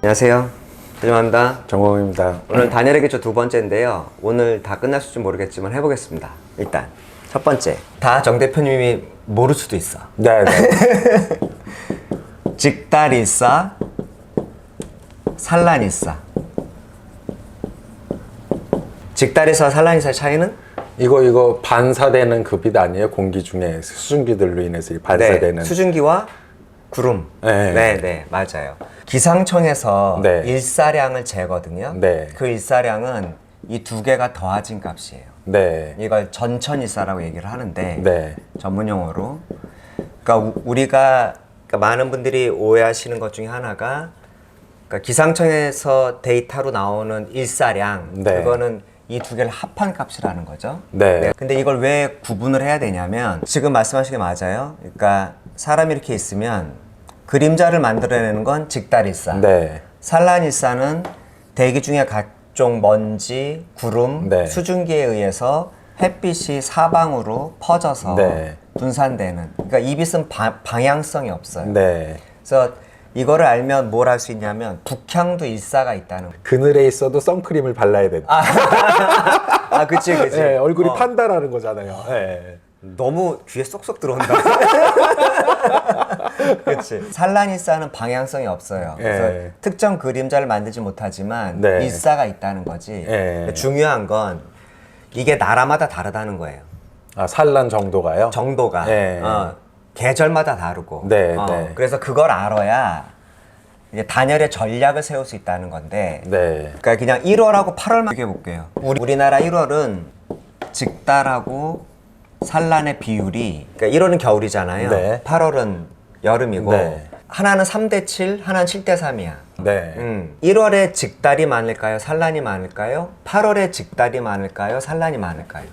안녕하세요. 조정합니다. 정공입니다. 오늘 단열의 기초 두 번째인데요. 오늘 다 끝났을지 모르겠지만 해보겠습니다. 일단 첫 번째, 다 정 대표님이 모를 수도 있어. 네. 직달일사, 산란일사. 직달일사와 산란일사의 차이는? 이거 반사되는 급이 아니에요? 공기 중에 수증기들로 인해서 발사되는. 네, 수증기와 구름. 네, 맞아요. 기상청에서 네. 일사량을 재거든요. 네. 그 일사량은 이 두 개가 더해진 값이에요. 네. 이걸 전천일사라고 얘기를 하는데 네. 전문 용어로. 그러니까 우리가 많은 분들이 오해하시는 것 중에 하나가, 그러니까 기상청에서 데이터로 나오는 일사량, 네. 그거는 이 두 개를 합한 값이라는 거죠. 네. 근데 이걸 왜 구분을 해야 되냐면, 지금 말씀하신 게 맞아요. 그러니까 사람이 이렇게 있으면 그림자를 만들어내는 건 직달일사. 네. 산란일사는 대기 중에 각종 먼지, 구름, 네. 수증기에 의해서 햇빛이 사방으로 퍼져서 네. 분산되는. 그러니까 이 빛은 방향성이 없어요. 네. 그래서 이거를 알면 뭘 할 수 있냐면 북향도 일사가 있다는 거예요. 그늘에 있어도 선크림을 발라야 된다. 아, 그치. 네, 얼굴이 판다라는 거잖아요. 네. 너무 귀에 쏙쏙 들어온다. 그치. 산란일사는 방향성이 없어요. 그래서 네. 특정 그림자를 만들지 못하지만 네. 일사가 있다는 거지. 네. 근데 중요한 건 이게 나라마다 다르다는 거예요. 아, 산란 정도가요? 정도가. 네. 계절마다 다르고. 네, 네. 그래서 그걸 알아야 이제 단열의 전략을 세울 수 있다는 건데. 네. 그러니까 그냥 1월하고 8월만 얘기해 볼게요. 우리나라 1월은 직달하고 산란의 비율이, 그러니까 1월은 겨울이잖아요. 네. 8월은 여름이고. 네. 하나는 3대 7, 하나는 7대 3이야. 네. 1월에 직달이 많을까요? 산란이 많을까요? 8월에 직달이 많을까요? 산란이 많을까요?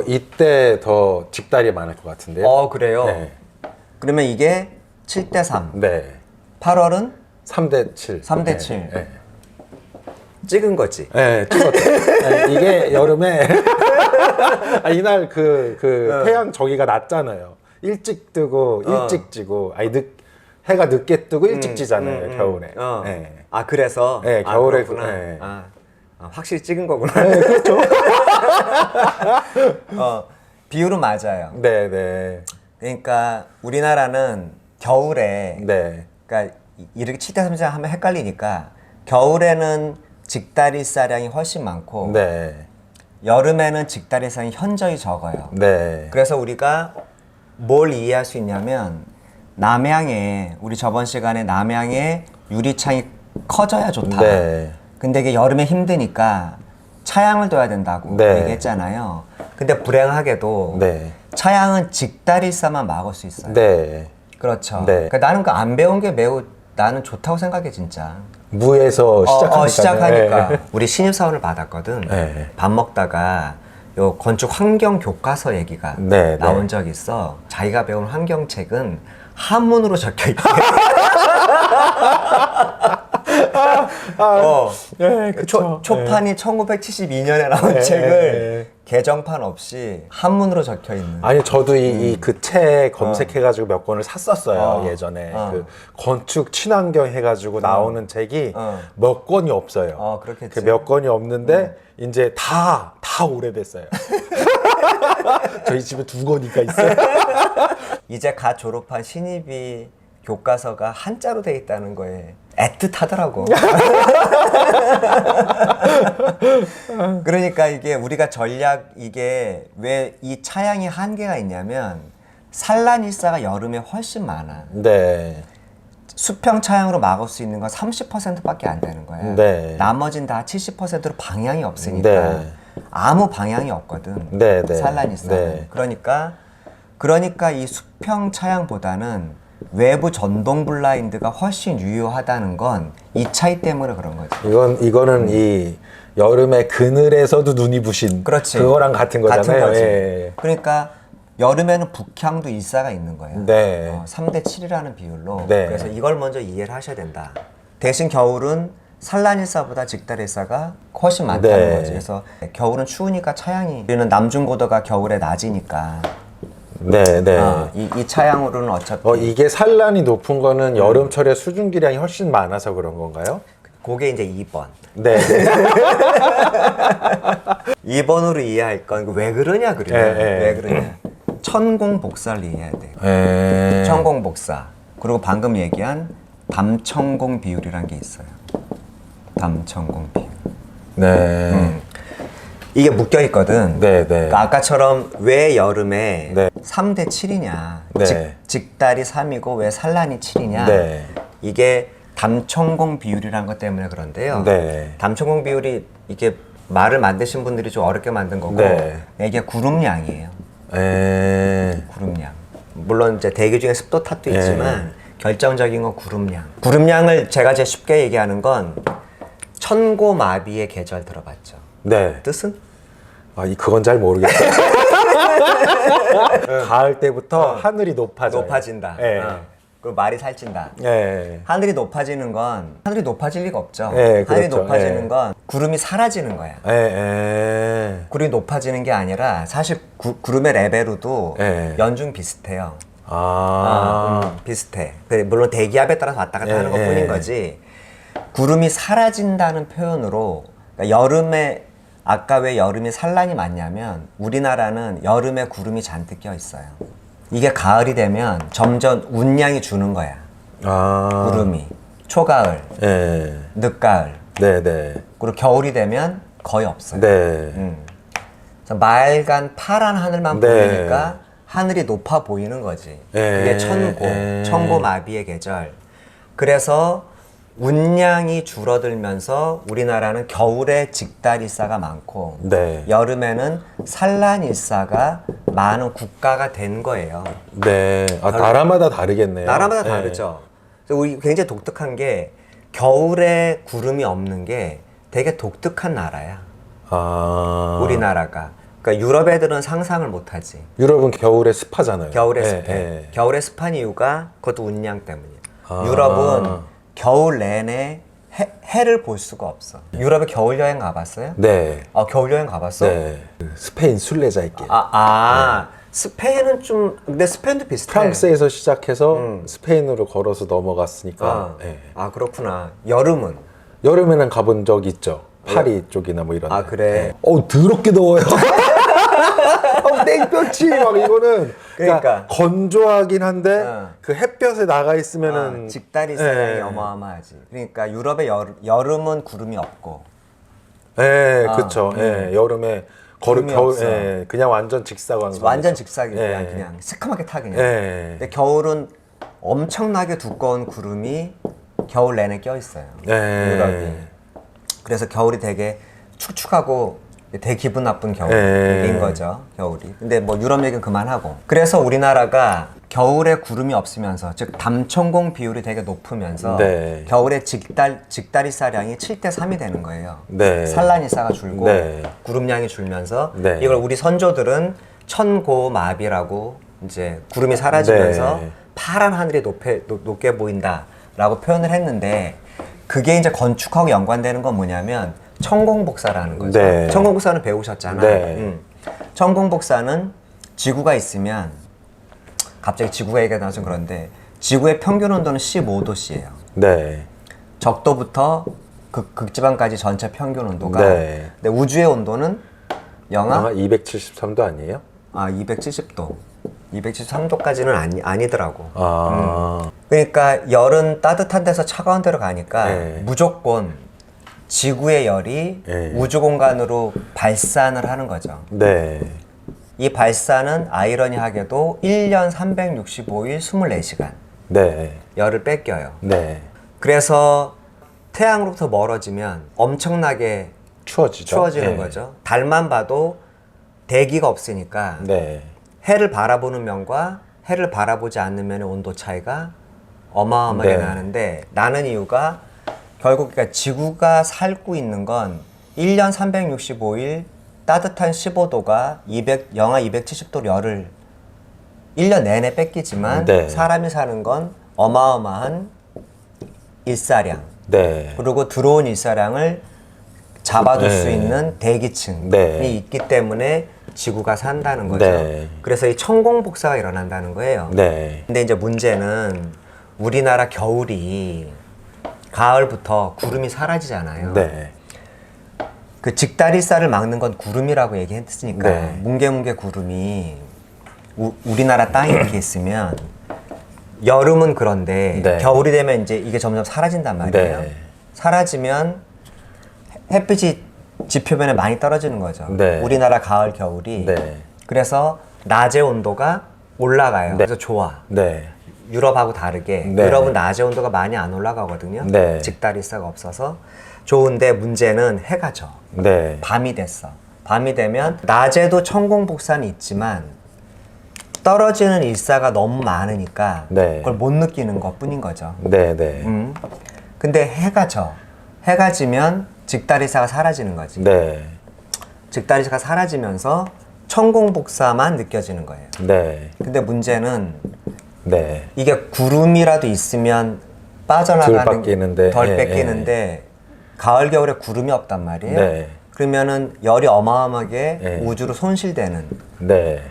이때 더 직달이 많을 것 같은데요? 그래요? 네. 그러면 이게 7대 3. 네. 8월은 3대 7. 3대 7. 네. 찍은 거지. 네, 찍었죠. 네, 이게 여름에 이날 태양 저기가 낮잖아요. 일찍 뜨고 일찍 지고, 해가 늦게 뜨고 일찍 지잖아요, 겨울에. 네. 아, 그래서? 네, 겨울에 그렇구나. 네. 확실히 찍은 거구나. 네, 그렇죠. 비율은 맞아요. 네, 네. 그러니까 우리나라는 겨울에, 네. 그러니까 이렇게 7대 3자 하면 헷갈리니까, 겨울에는 직달일사량이 훨씬 많고, 네. 여름에는 직달일사량이 현저히 적어요. 네. 그래서 우리가 뭘 이해할 수 있냐면, 남양에, 우리 저번 시간에 남양에 유리창이 커져야 좋다. 네. 근데 이게 여름에 힘드니까 차양을 둬야 된다고 네. 얘기했잖아요. 근데 불행하게도 네. 차양은 직달일사만 막을 수 있어요. 네. 그렇죠. 네. 그러니까 나는 그 안 배운 게 매우 나는 좋다고 생각해, 진짜. 무에서 시작하니까. 네. 우리 신입사원을 받았거든. 네. 밥 먹다가 요 건축 환경 교과서 얘기가 네, 나온 네. 적이 있어. 자기가 배운 환경책은 한문으로 적혀 있대. 네, 그쵸. 초판이 1972년에 나온 네, 책을 네. 개정판 없이 한문으로 적혀 있는. 아니 저도 그 책 검색해가지고 몇 권을 샀었어요. 예전에 그 건축 친환경 해가지고 나오는 책이 몇 권이 없어요. 그렇겠지. 그 몇 권이 없는데 이제 다 오래됐어요. 저희 집에 2권이니까 있어요. 이제 갓 졸업한 신입이 교과서가 한자로 돼 있다는 거에 애틋하더라고. 그러니까 이게 우리가 이게 왜 이 차양이 한계가 있냐면, 산란일사가 여름에 훨씬 많아. 네. 수평 차양으로 막을 수 있는 건 30%밖에 안 되는 거야. 네. 나머지는 다 70%로 방향이 없으니까. 네. 아무 방향이 없거든. 네, 네. 산란일사는. 네. 그러니까 이 수평 차양보다는 외부 전동 블라인드가 훨씬 유효하다는 건 이 차이 때문에 그런 거지. 이거는 이 여름에 그늘에서도 눈이 부신 그렇지. 그거랑 같은 거잖아요. 같은 거지. 예. 그러니까 여름에는 북향도 일사가 있는 거예요. 네. 3대 7이라는 비율로. 네. 그래서 이걸 먼저 이해를 하셔야 된다. 대신 겨울은 산란일사보다 직달일사가 훨씬 많다는 네. 거지. 그래서 겨울은 추우니까 차양이, 우리는 남중고도가 겨울에 낮이니까 네, 네. 이 차양으로는 어차피 이게 산란이 높은 거는 여름철에 수증기량이 훨씬 많아서 그런 건가요? 그게 이제 2번. 네. 2번으로 이해할 건 왜 그러냐 그러냐. 예, 예. 왜 그러냐. 천공복사를 이해해야 돼. 에... 천공복사. 그리고 방금 얘기한 담천공 비율이란 게 있어요. 담천공 비율. 네. 이게 묶여 있거든. 네, 네. 그러니까 아까처럼 왜 여름에 네. 3대 7이냐. 네. 직달이 3이고 왜 산란이 7이냐. 네. 이게 담천공 비율이라는 것 때문에 그런데요. 네. 담천공 비율이 이게 말을 만드신 분들이 좀 어렵게 만든 거고 네. 이게 구름량이에요. 에... 구름량. 물론 이제 대기 중에 습도 탓도 네. 있지만 결정적인 건 구름량. 구름량을 제가 제일 쉽게 얘기하는 건 천고마비의 계절 들어봤죠. 네. 뜻은? 그건 잘 모르겠어요. 가을 때부터 하늘이 높아져요. 높아진다. 네. 그리고 말이 살찐다. 네. 하늘이 높아지는 건 하늘이 높아질 리가 없죠. 네, 하늘이 그렇죠. 높아지는 네. 건 구름이 사라지는 거야. 구름이 높아지는 게 아니라 사실 구름의 레벨로도 네. 연중 비슷해요. 비슷해. 물론 대기압에 따라서 왔다 갔다 하는 것 뿐인 거지. 구름이 사라진다는 표현으로 그러니까 여름에 아까 왜 여름이 산란이 많냐면 우리나라는 여름에 구름이 잔뜩 껴 있어요. 이게 가을이 되면 점점 운량이 주는 거야. 구름이 초가을, 네. 늦가을, 네, 네. 그리고 겨울이 되면 거의 없어요. 네. 그래서 맑은 파란 하늘만 네. 보이니까 하늘이 높아 보이는 거지. 네. 이게 천고마비의 계절. 그래서 운량이 줄어들면서 우리나라는 겨울에 직달일사가 많고 네. 여름에는 산란일사가 많은 국가가 된 거예요. 네. 나라마다 다르겠네요. 나라마다 네. 다르죠. 그래서 우리 굉장히 독특한 게 겨울에 구름이 없는 게 되게 독특한 나라야. 우리나라가. 그러니까 유럽 애들은 상상을 못하지. 유럽은 겨울에 습하잖아요. 겨울에 네, 습해. 네. 겨울에 습한 이유가 그것도 운량 때문이야. 유럽은 겨울 내내 해를 볼 수가 없어. 유럽에 겨울 여행 가봤어요? 네. 겨울 여행 가봤어? 네. 스페인 순례자의 길. 스페인은 좀 근데 스페인도 비슷해. 프랑스에서 시작해서 스페인으로 걸어서 넘어갔으니까. 네. 그렇구나. 여름은? 여름에는 가본 적 있죠. 파리 쪽이나 뭐 이런. 데. 그래. 더럽게 더워요. 땡볕이 막 이거는 그러니까 건조하긴 한데 그 햇볕에 나가 있으면은 직달이 사량이 어마어마하지. 그러니까 유럽의 여름은 구름이 없고. 네, 그렇죠. 여름에 구름이 겨울 없어. 그냥 완전 직사광선. 완전 직사기 그냥 새카맣게 타 그냥. 근데 겨울은 엄청나게 두꺼운 구름이 겨울 내내 껴 있어요. 유럽이. 그래서 겨울이 되게 축축하고 되게 기분 나쁜 겨울인 거죠. 겨울이. 근데 뭐 유럽 얘기는 그만하고. 그래서 우리나라가 겨울에 구름이 없으면서 즉 담천공 비율이 되게 높으면서 겨울에 직달일사량이 7대 3이 되는 거예요. 산란일사가 줄고 구름량이 줄면서 이걸 우리 선조들은 천고마비라고 이제 구름이 사라지면서 파란 하늘이 높게 보인다라고 표현을 했는데 그게 이제 건축하고 연관되는 건 뭐냐면 천공복사라는 거죠. 천공복사는 배우셨잖아. 천공복사는 지구가 있으면 갑자기 지구가 얘기가 나와서 그런데 지구의 평균 온도는 15도씨예요. 적도부터 극지방까지 전체 평균 온도가. 근데 우주의 온도는 영하 273도 아니에요? 270도. 273도까지는 아니더라고. 그러니까 열은 따뜻한 데서 차가운 데로 가니까 무조건 지구의 열이 우주 공간으로 발산을 하는 거죠. 이 발산은 아이러니하게도 1년 365일 24시간 열을 뺏겨요. 그래서 태양으로부터 멀어지면 엄청나게 추워지는 거죠. 달만 봐도 대기가 없으니까 해를 바라보는 면과 해를 바라보지 않는 면의 온도 차이가 어마어마하게 나는데 나는 이유가 결국 그러니까 지구가 살고 있는 건 1년 365일 따뜻한 15도가 영하 270도 열을 1년 내내 뺏기지만 사람이 사는 건 어마어마한 일사량 그리고 들어온 일사량을 잡아둘 수 있는 대기층이 있기 때문에 지구가 산다는 거죠. 네. 그래서 이 천공복사가 일어난다는 거예요. 네. 근데 이제 문제는 우리나라 겨울이 가을부터 구름이 사라지잖아요. 네. 그 직다리살을 막는 건 구름이라고 얘기했으니까 네. 뭉게뭉게 구름이 우리나라 땅에 이렇게 있으면 여름은 그런데 네. 겨울이 되면 이제 이게 점점 사라진단 말이에요. 네. 사라지면 햇빛이 지표면에 많이 떨어지는 거죠. 네. 우리나라 가을 겨울이. 네. 그래서 낮의 온도가 올라가요. 네. 그래서 좋아. 네. 유럽하고 다르게 네. 유럽은 낮의 온도가 많이 안 올라가거든요. 네. 직다리사가 없어서 좋은데 문제는 해가 져. 네. 밤이 됐어. 밤이 되면 낮에도 천공복사는 있지만 떨어지는 일사가 너무 많으니까 네. 그걸 못 느끼는 것 뿐인 거죠. 네. 네. 근데 해가 져. 해가 지면 직다리사가 사라지는 거지. 네. 직다리사가 사라지면서 천공복사만 느껴지는 거예요. 네. 근데 문제는 네. 이게 구름이라도 있으면 빠져나가는 덜 뺏기는데, 덜 예, 뺏기는데 가을 겨울에 구름이 없단 말이에요. 네. 그러면은 열이 어마어마하게 예. 우주로 손실되는. 네.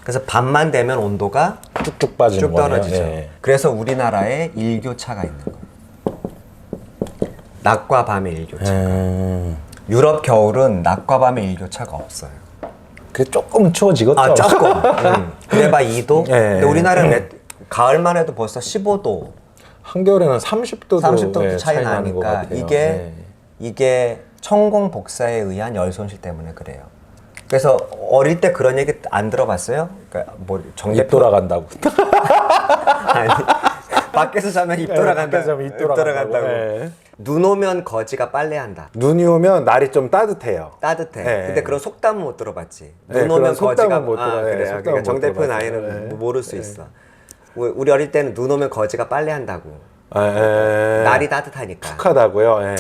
그래서 밤만 되면 온도가 쭉쭉 빠지는 쭉 거네요. 떨어지죠. 예. 그래서 우리나라에 일교차가 있는 거예요. 낮과 밤의 일교차. 유럽 겨울은 낮과 밤의 일교차가 없어요. 그 조금 추워지겠죠. 아, 조금. 그래봐 2도. 예. 근데 우리나라는 가을만 해도 벌써 15도, 한겨울에는 30도도 30도 예, 차이 나는 것 나니까 같아요. 이게 천공복사에 의한 열 손실 때문에 그래요. 그래서 어릴 때 그런 얘기 안 들어봤어요? 그러니까 뭐 입 돌아간다고. 아니, 밖에서 자면 입 돌아간다. 밖에서 자면 입 돌아간다고. 예. 눈 오면 거지가 빨래한다. 눈이 오면 날이 좀 따뜻해요. 따뜻해. 예. 근데 그런 속담은 못 들어봤지. 네, 눈 오면 그런 속담은 거지가 못 들어요. 그래. 예, 속담은 그러니까 못 정 대표 들어봤어요. 나이는 예. 모를 수 있어. 우리 어릴 때는 눈 오면 거지가 빨래한다고. 날이 따뜻하니까. 푹하다고요. 예.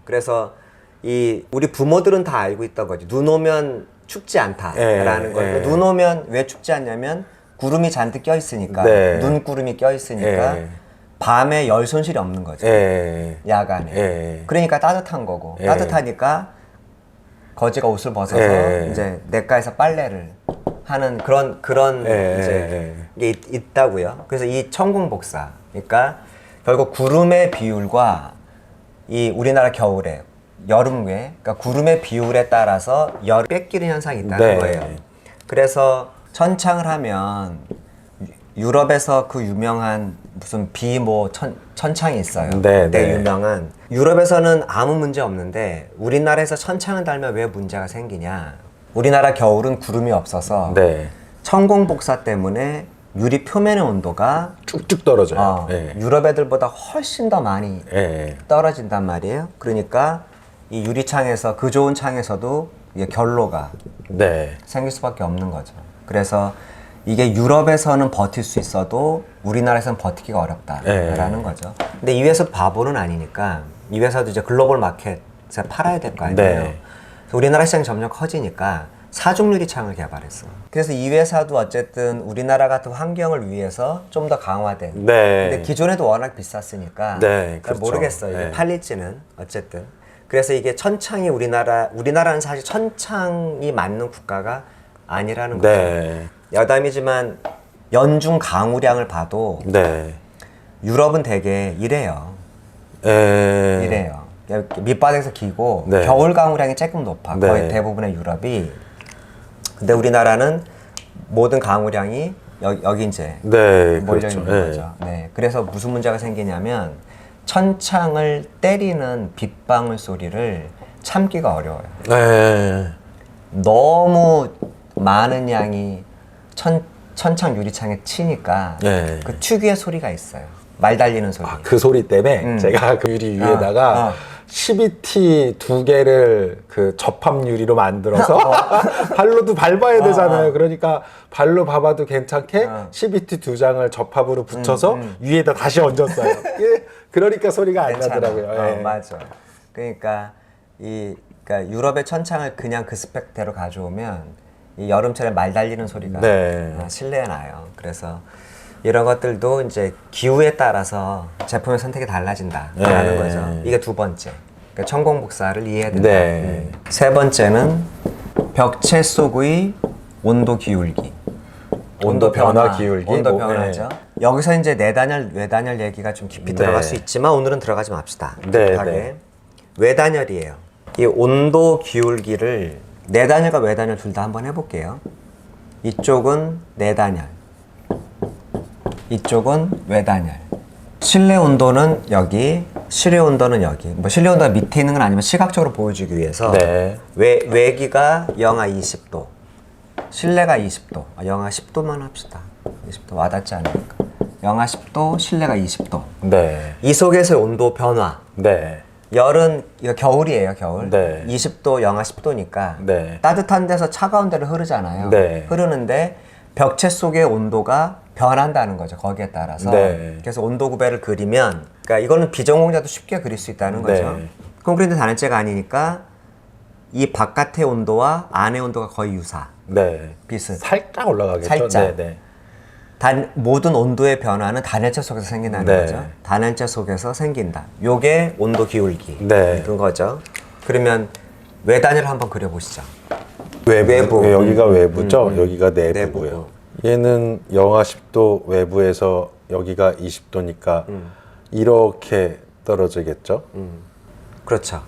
그래서 우리 부모들은 다 알고 있던 거지. 눈 오면 춥지 않다라는 예, 거예요. 예. 눈 오면 왜 춥지 않냐면 구름이 잔뜩 껴 있으니까 네. 눈구름이 껴 있으니까 예. 밤에 열 손실이 없는 거죠. 예. 야간에. 예. 그러니까 따뜻한 거고 예. 따뜻하니까 거지가 옷을 벗어서 예. 이제 냇가에서 빨래를 하는 그런 예. 이제 게 있다고요. 그래서 이 천공복사, 그러니까 결국 구름의 비율과 이 우리나라 겨울에 여름에, 그러니까 구름의 비율에 따라서 열을 뺏기는 현상이 있다는 네. 거예요. 그래서 천창을 하면 유럽에서 그 유명한 무슨 천창이 있어요. 네, 되게 네. 유명한. 유럽에서는 아무 문제 없는데 우리나라에서 천창을 달면 왜 문제가 생기냐? 우리나라 겨울은 구름이 없어서 네. 천공복사 때문에 유리 표면의 온도가 쭉쭉 떨어져요. 예. 유럽 애들보다 훨씬 더 많이 예. 떨어진단 말이에요. 그러니까 이 유리창에서 그 좋은 창에서도 이게 결로가 네. 생길 수밖에 없는 거죠. 그래서 이게 유럽에서는 버틸 수 있어도 우리나라에서는 버티기가 어렵다라는 거죠. 근데 이 회사 바보는 아니니까 이 회사도 이제 글로벌 마켓에 팔아야 될 거 아니에요. 네. 그래서 우리나라 시장이 점점 커지니까 사중 유리창을 개발했어. 그래서 이 회사도 어쨌든 우리나라 같은 환경을 위해서 좀 더 강화된. 네. 근데 기존에도 워낙 비쌌으니까 네, 잘 그렇죠. 모르겠어요. 이게 네. 팔릴지는 어쨌든. 그래서 이게 천창이 우리나라는 사실 천창이 맞는 국가가 아니라는 거죠. 네. 여담이지만 연중 강우량을 봐도 네. 유럽은 되게 이래요. 예. 이래요. 이렇게 밑바닥에서 기고 네. 겨울 강우량이 조금 높아. 네. 거의 대부분의 유럽이. 근데 우리나라는 모든 강우량이 여기 이제 네. 몰려 그렇죠. 있는 예. 거죠. 네. 그래서 무슨 문제가 생기냐면 천창을 때리는 빗방울 소리를 참기가 어려워요. 네. 너무 많은 양이 천창 유리창에 치니까 네. 그 특유의 소리가 있어요. 말 달리는 소리. 그 소리 때문에 제가 그 유리 위에다가 12T 2개를 그 접합 유리로 만들어서 발로도 밟아야 되잖아요. 그러니까 발로 밟아도 괜찮게 12T 2장을 접합으로 붙여서 위에다 다시 얹었어요. 예, 그러니까 소리가 안 괜찮아. 나더라고요. 예. 맞아. 그러니까 그러니까 유럽의 천창을 그냥 그 스펙대로 가져오면 이 여름철에 말 달리는 소리가 네. 실내에 나요. 그래서 이런 것들도 이제 기후에 따라서 제품의 선택이 달라진다라는 네. 거죠. 이게 두 번째. 그러니까 천공복사를 이해해야 된다. 네. 세 번째는 벽체 속의 온도 기울기. 온도 변화 기울기. 온도 변화죠. 여기서 이제 내단열, 외단열 얘기가 좀 깊이 들어갈 수 있지만 오늘은 들어가지 맙시다. 네. 외단열이에요. 이 온도 기울기를 내단열과 외단열 둘 다 한번 해볼게요. 이쪽은 내단열, 이쪽은 외단열. 실내 온도는 여기, 실외 온도는 여기. 뭐 실내 온도가 밑에 있는 건 아니면 시각적으로 보여주기 위해서 외기가 영하 20도, 실내가 20도, 영하 10도만 합시다. 20도 와닿지 않으니까. 영하 10도, 실내가 20도. 이 속에서의 온도 변화. 열은 이거 겨울이에요, 겨울. 20도, 영하 10도니까 따뜻한 데서 차가운 데로 흐르잖아요. 흐르는데 벽체 속의 온도가 변한다는 거죠, 거기에 따라서. 그래서 온도 구배를 그리면, 그러니까 이거는 비전공자도 쉽게 그릴 수 있다는 거죠. 콘크리트 단열재가 아니니까 이 바깥의 온도와 안의 온도가 거의 유사. 비슷. 살짝 올라가겠죠. 살짝. 모든 온도의 변화는 단열재 속에서 생긴다는 거죠. 단열재 속에서 생긴다. 요게 온도 기울기. 그런 거죠. 그러면 외단열을 한번 그려보시죠. 외부. 여기가 외부죠. 여기가 내부고요. 얘는 영하 10도 외부에서 여기가 20도니까 이렇게 떨어지겠죠. 그렇죠.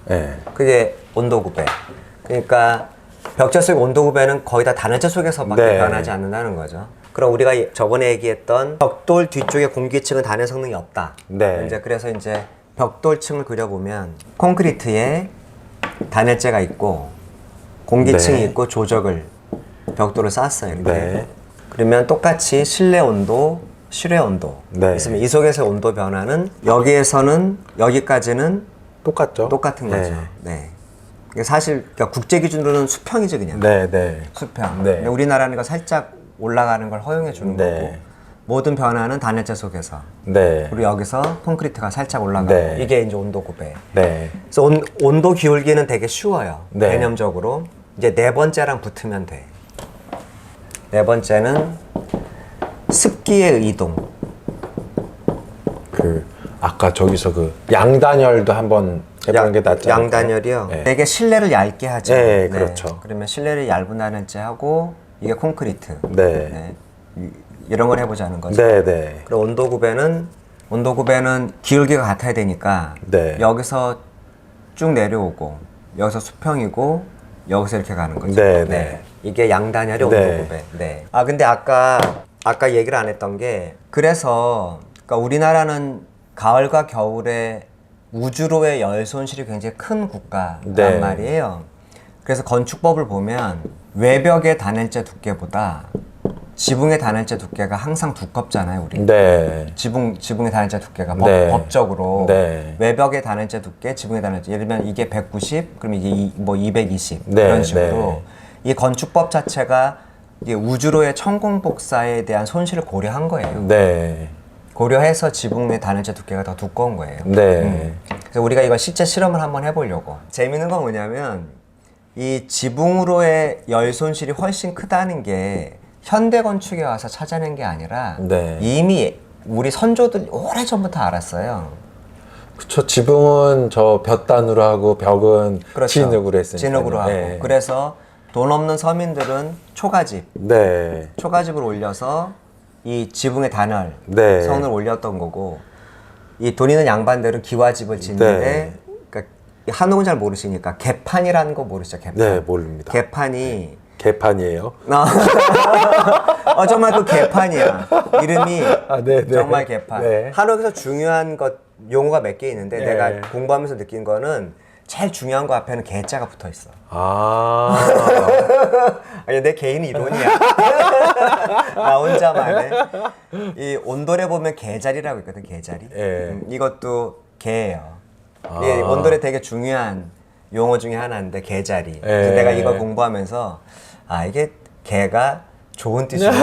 그게 온도 구배. 그러니까 벽체 속의 온도 구배는 거의 다 단열재 속에서밖에 변하지 않는다는 거죠. 그럼 우리가 저번에 얘기했던 벽돌 뒤쪽에 공기층은 단열 성능이 없다. 이제 그래서 이제 벽돌층을 그려보면 콘크리트에 단열재가 있고 공기층이 있고 조적을 벽돌을 쌓았어요. 이렇게. 그러면 똑같이 실내 온도, 실외 온도 있으면 이 속에서 온도 변화는 여기에서는 여기까지는 똑같은 거죠. 이게 사실 그러니까 국제 기준으로는 수평이죠, 그냥. 수평. 근데 우리나라는 이거 살짝 올라가는 걸 허용해 주는 거고 모든 변화는 단열재 속에서 그리고 여기서 콘크리트가 살짝 올라가고 이게 이제 온도 구배. 그래서 온도 기울기는 되게 쉬워요. 개념적으로 이제 네 번째랑 붙으면 돼. 네 번째는 습기의 이동. 아까 저기서 그 양단열도 한번 해보는 게 낫지 않을까요? 양단열이요. 되게 실내를 얇게 하죠. 그렇죠. 그러면 실내를 얇은 단열재 하고 이게 콘크리트. 이런 걸 해보자는 거죠. 그리고 온도 구배는 기울기가 같아야 되니까 여기서 쭉 내려오고 여기서 수평이고 여기서 이렇게 가는 거죠. 이게 양단열의 온도 구배. 아 근데 아까 얘기를 안 했던 게 그래서 그러니까 우리나라는 가을과 겨울에 우주로의 열 손실이 굉장히 큰 국가란 말이에요. 그래서 건축법을 보면 외벽의 단열재 두께보다 지붕의 단열재 두께가 항상 두껍잖아요, 우리. 지붕의 단열재 두께가 법적으로 외벽의 단열재 두께, 지붕의 단열재. 예를 들면 이게 190, 그럼 이게 뭐 220 이런 식으로 이 건축법 자체가 이게 우주로의 천공복사에 대한 손실을 고려한 거예요. 고려해서 지붕의 단열재 두께가 더 두꺼운 거예요. 그래서 우리가 이거 실제 실험을 한번 해보려고. 재밌는 건 뭐냐면 이 지붕으로의 열 손실이 훨씬 크다는 게 현대 건축에 와서 찾아낸 게 아니라 이미 우리 선조들 오래전부터 알았어요. 그쵸. 지붕은 저 볕단으로 하고 벽은 진흙으로 했으니까. 진흙으로 하고. 그래서 돈 없는 서민들은 초가집. 초가집을 올려서 이 지붕의 단열 성을 올렸던 거고 이 돈 있는 양반들은 기와집을 짓는데 그러니까 한옥은 잘 모르시니까 개판이라는 거 모르시죠? 개판. 모릅니다. 개판이에요. 정말 그 개판이야. 이름이 정말 개판. 한옥에서 중요한 것 용어가 몇 개 있는데 내가 공부하면서 느낀 거는 제일 중요한 거 앞에는 개자가 붙어 있어. 아니, 내 개인 이론이야. 나 혼자만의. 이 온돌에 보면 개자리라고 있거든, 개자리. 이것도 개예요. 이게 온돌에 되게 중요한 용어 중에 하나인데 개자리. 그래서 내가 이걸 공부하면서 이게 개가 좋은 뜻이야.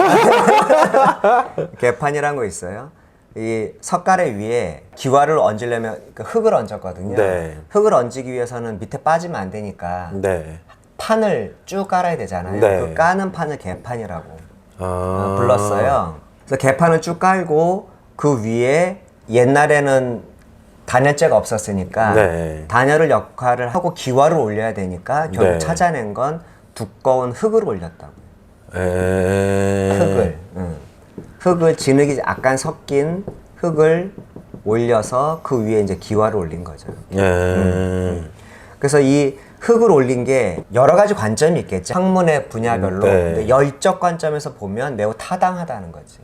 개판이란 거 있어요. 이 석가래 위에 기와를 얹으려면 흙을 얹었거든요. 흙을 얹기 위해서는 밑에 빠지면 안 되니까 판을 쭉 깔아야 되잖아요. 그 까는 판을 개판이라고 불렀어요. 그래서 개판을 쭉 깔고 그 위에 옛날에는 단열재가 없었으니까 단열을 역할을 하고 기와를 올려야 되니까 결국 찾아낸 건 두꺼운 흙을 올렸다고. 에... 흙을. 흙을 진흙이 약간 섞인 흙을 올려서 그 위에 이제 기와를 올린 거죠. 그래서 이 흙을 올린 게 여러 가지 관점이 있겠죠. 학문의 분야별로. 근데 열적 관점에서 보면 매우 타당하다는 거지.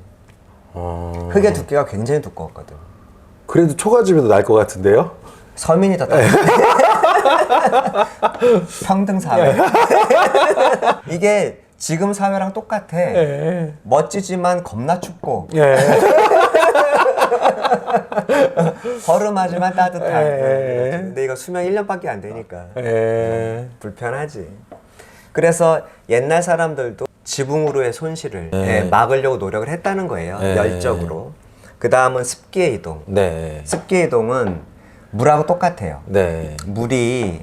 흙의 두께가 굉장히 두꺼웠거든. 그래도 초가집에도 날 것 같은데요? 서민이 더 따뜻해. 평등 사회. 이게 지금 사회랑 똑같아. 멋지지만 겁나 춥고. 허름하지만 따뜻한. 근데 이거 수명 1년밖에 안 되니까 불편하지. 그래서 옛날 사람들도 지붕으로의 손실을 막으려고 노력을 했다는 거예요. 열적으로. 그 다음은 습기의 이동. 습기의 이동은 물하고 똑같아요. 물이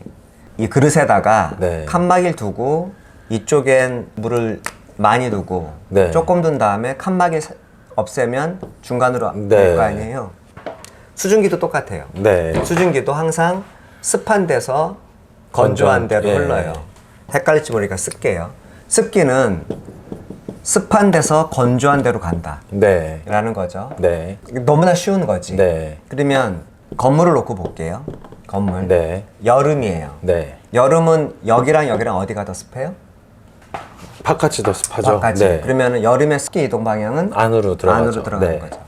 이 그릇에다가 칸막이를 두고 이쪽엔 물을 많이 두고 조금 둔 다음에 칸막이 없애면 중간으로 될 거 아니에요. 수증기도 똑같아요. 수증기도 항상 습한 데서 건조한 데로 흘러요. 헷갈릴지 모르니까 습기예요. 습기는 습한 데서 건조한 데로 간다 라는 거죠. 너무나 쉬운 거지. 그러면 건물을 놓고 볼게요. 건물. 여름이에요. 여름은 여기랑 여기랑 어디가 더 습해요? 바깥이 더 습하죠. 바깥이. 그러면 여름의 습기 이동 방향은 안으로 들어가죠. 들어가는 거죠.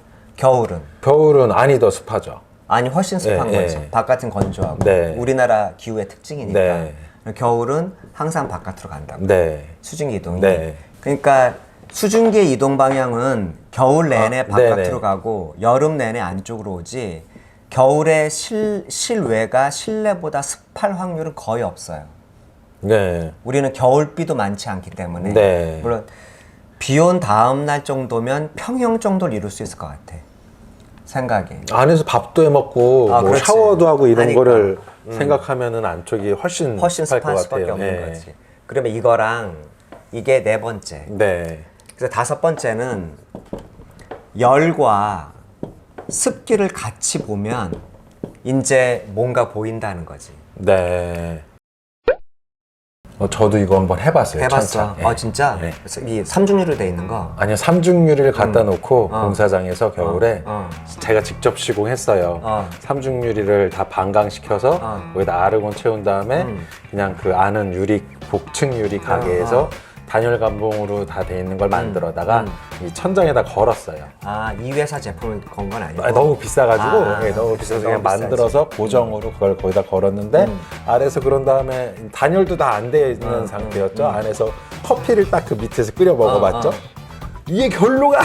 겨울은 안이 더 습하죠. 안이 훨씬 습한 거지. 바깥은 건조하고. 우리나라 기후의 특징이니까. 겨울은 항상 바깥으로 간다고. 수증기 이동이. 그러니까 수증기의 이동 방향은 겨울 내내 바깥으로 가고 여름 내내 안쪽으로 오지, 겨울에 실외가 실내보다 습할 확률은 거의 없어요. 우리는 겨울비도 많지 않기 때문에. 물론 비 온 다음 날 정도면 평형 정도를 이룰 수 있을 것 같아, 생각에. 안에서 밥도 해 먹고 뭐 그렇지. 샤워도 하고 이런 거를 생각하면은 안쪽이 훨씬 습할 수밖에 없는 거지. 그러면 이거랑 이게 네 번째. 그래서 다섯 번째는 열과 습기를 같이 보면 이제 뭔가 보인다는 거지. 저도 이거 한번 해봤어요. 해봤어? 진짜? 그래서 이 삼중유리로 돼 있는 거? 아니요, 삼중유리를 갖다 놓고 공사장에서 겨울에 제가 직접 시공했어요. 삼중유리를 다 반강시켜서 거기다 아르곤 채운 다음에 그냥 그 아는 유리, 복층 유리 가게에서 단열 감봉으로 다 돼 있는 걸 만들어다가 이 천장에다 걸었어요. 이 회사 제품을 건 건 아니고? 너무 비싸가지고 너무 비싸서 그냥 만들어서 고정으로 그걸 거기다 걸었는데 아래에서 그런 다음에 단열도 다 안 되어 있는 상태였죠. 안에서 커피를 딱 그 밑에서 끓여 먹어봤죠. 이게 결로가